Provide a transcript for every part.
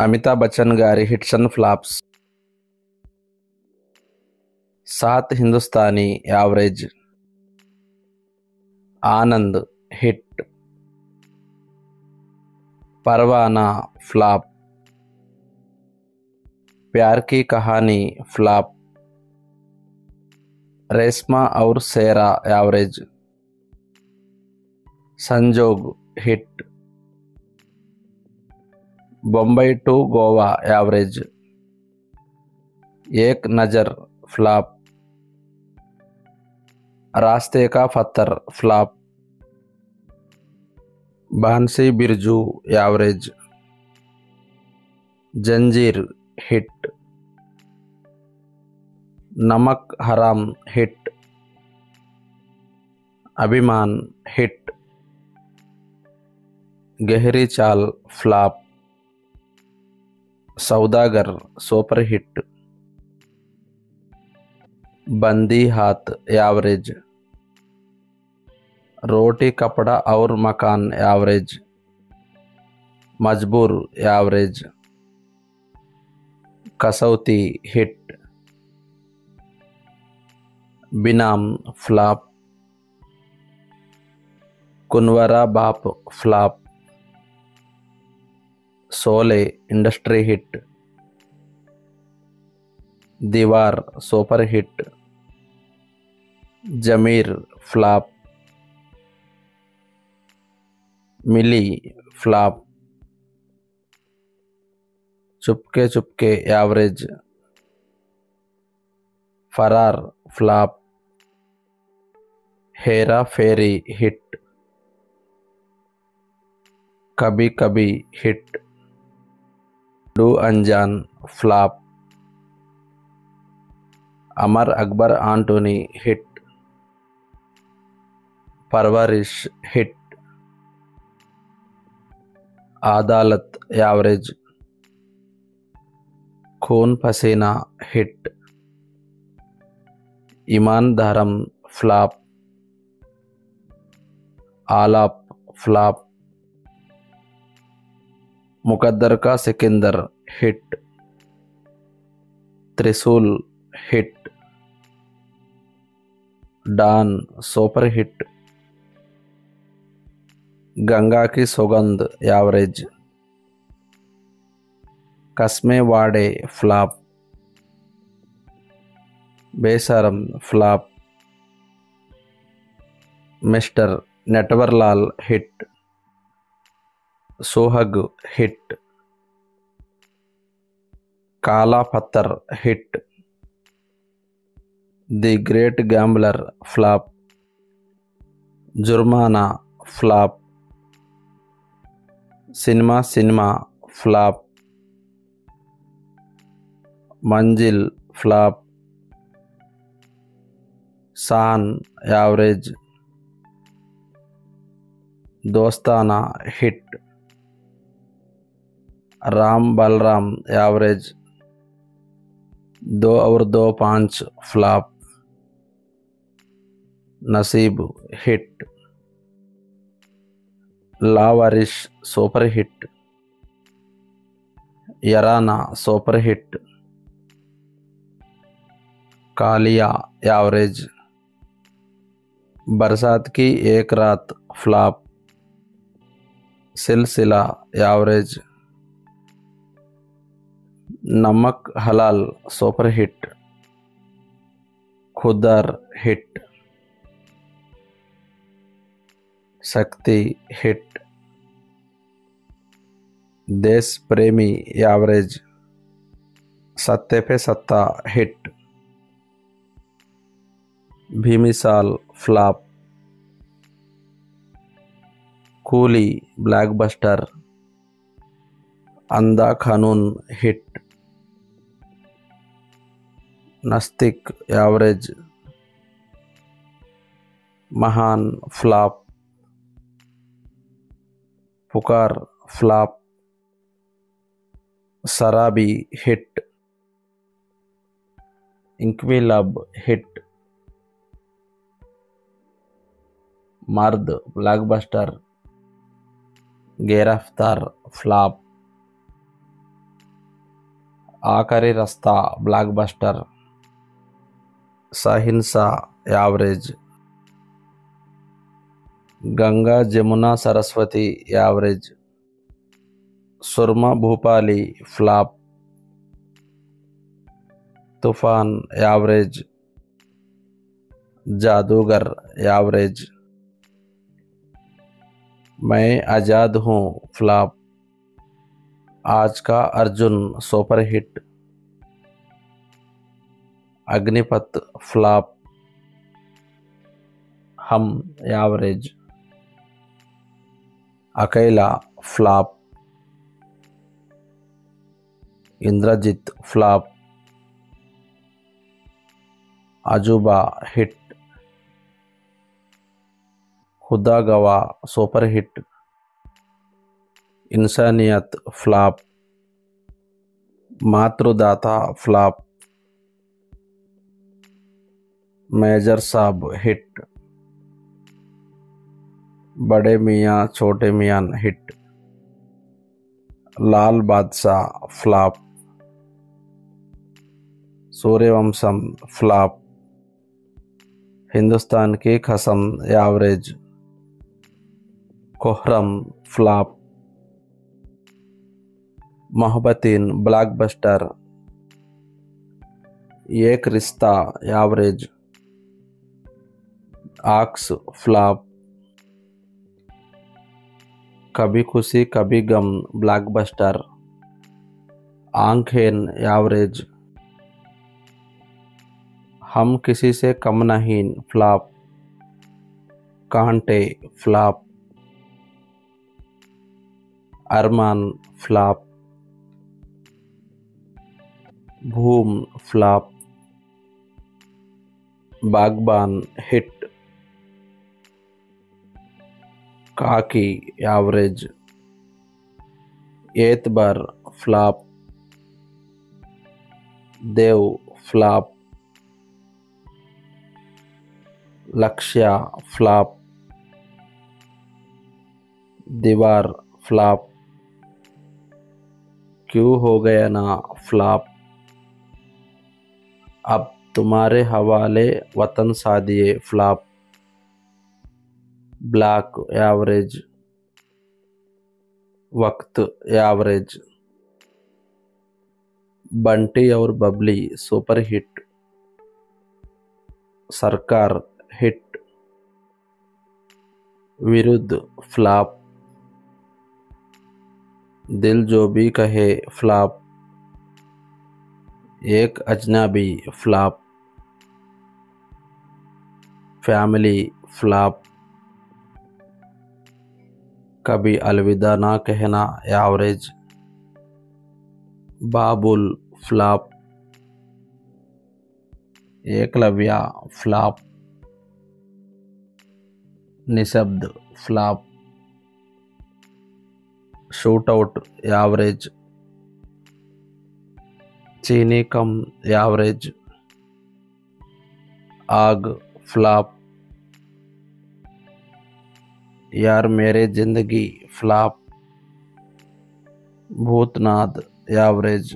అమితాబ్ బచ్చన్ గారి hits and flops. 7 Hindustani average, Anand hit, Parwana flop, Pyar Ki Kahani flop, Reshma Aur Shera average, Sanjog hit, Bombay to Goa average, Ek Nazar flop, Raaste Ka Patthar flop, Bansi Birju average, Zanjeer hit, Namak Haraam hit, Abhimaan hit, Gehri Chaal flop, Saudagar super hit, Bandhe Haath average, Roti Kapda Aur Makaan average, Majboor average, Kasauti hit, Benaam flop, Kunwara Baap flop, Sholay industry hit, Deewar super hit, Zameer flop, Mili flop, Chupke Chupke average, Faraar flop, Hera Pheri hit, Kabhi Kabhie hit, Do Anjaane flop, Amar Akbar Anthony hit, Parvarish hit, Adalat average, Khoon Pasina hit, Imaan Dharam flop, Alaap flop, Muqaddar Ka Sikandar hit, Trishul hit, Don super hit, Ganga Ki Saugandh average, Kasme Vaade flop, Besharam flop, mister Natwarlal hit, Suhaag hit, Kaala Patthar hit, the great gambler flop, Jurmana flop, cinema cinema flop, Manzil flop, Shaan average, Dostana hit, Ram Balram average, Do Aur Do Paanch flop, Naseeb hit, Laawaris super hit, Yaarana super hit, Kaalia average, Barsaat Ki Ek Raat flop, Silsila average, Namak Halaal super hit, Khuddar hit, Shakti hit, Desh Premee average, Satte Pe Satta hit, Bemisal flop, Coolie blockbuster, Andha Kanoon hit, Naastik average, Mahaan flop, Pukar flop, Sharaabi hit, Inquilaab hit, Mard blockbuster, గిరఫ్తార్ flop, Aakhree Raasta blockbuster. Shahenshah average. Ganga Jamuna Saraswati average. Soorma Bhopali flop. Toofan average. Jaadugar average. Main Azaad Hoon flop. Aaj Ka Arjun super hit. Agneepath flop. Hum average. Akayla flop. Indrajeet flop. Ajooba hit. Khuda Gawah super hit. Insaniyat flop. Mrityudaata flop. Major Saab hit. Bade Miyan छोटे मियाँ hit. लाल बादशाह flop. Sooryavansham flop. Hindustan की कसम average. कोहरम flop. मोहब्बतीन blockbuster. एक रिश्ता average. आक्स flop. कभी खुशी कभी गम ब्लॉकबस्टर. आंखें यावरेज. हम किसी से कम नहीं फ्लॉप. कांटे फ्लॉप. अरमान फ्लॉप. भूम फ्लॉप. बागबान हिट. काकी यावरेज. एतबर फ्लॉप. देव फ्लॉप. लक्ष्या फ्लॉप. दीवार फ्लॉप. क्यों हो गया ना फ्लॉप. अब तुम्हारे हवाले वतन सादिए फ्लॉप. Black average. वक्त एवरेज. बंटी और बबली सुपर हिट. सरकार हिट. विरुद्ध फ्लॉप. दिल जो भी कहे फ्लॉप. एक अजनबी फ्लॉप. Family flop. कभी अलविदा ना कहना एवरेज. बाबुल फ्लॉप. एकलव्या फ्लॉप. निशब्द फ्लॉप. Shootout average. चीनी कम एवरेज. आग फ्लॉप. यार मेरे जिंदगी flop. Bhoothnath average.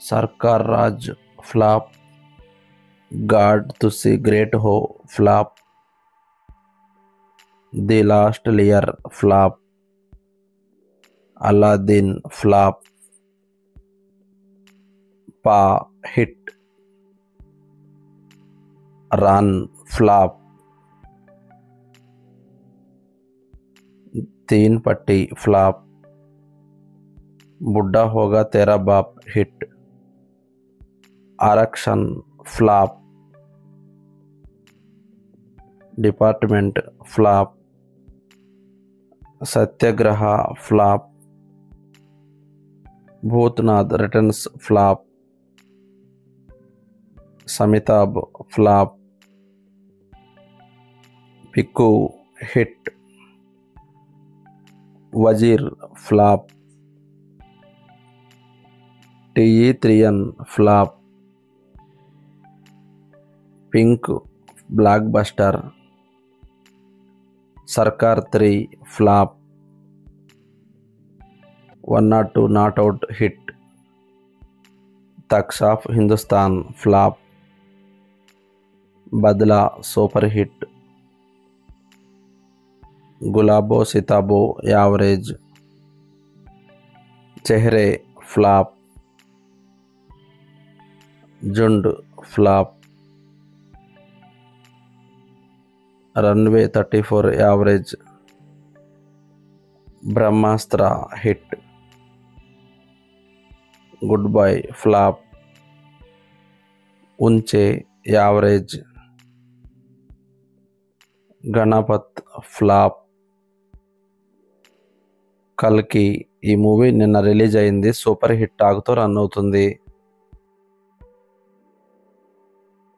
Sarkar Raj flop. God Tussi great Ho flop. The last Lear flop. Aladin flop. Paa hit. Rann flop. Teen Patti flop. Buddha Hoga Tera Baap hit. Aarakshan flop. Department flop. Satyagraha flop. Bhoothnath returns flop. Shamitabh flop. Piku hit. Wazir flop. टीई त्रियन flop. Pink blockbuster. Sarkar 3 flop. One nought two nought out hit. Thugs of Hindostan flop. Badla super hit. Gulabo Sitabo average. Chehre flop. Jhund flop. Runway 34 average. Brahmastra hit. Goodbye flop. Uunchai average. Ganapath flop. కల్కి ఈ movie నిన్న release అయింది. Super hit టాక్తో run అవుతుంది.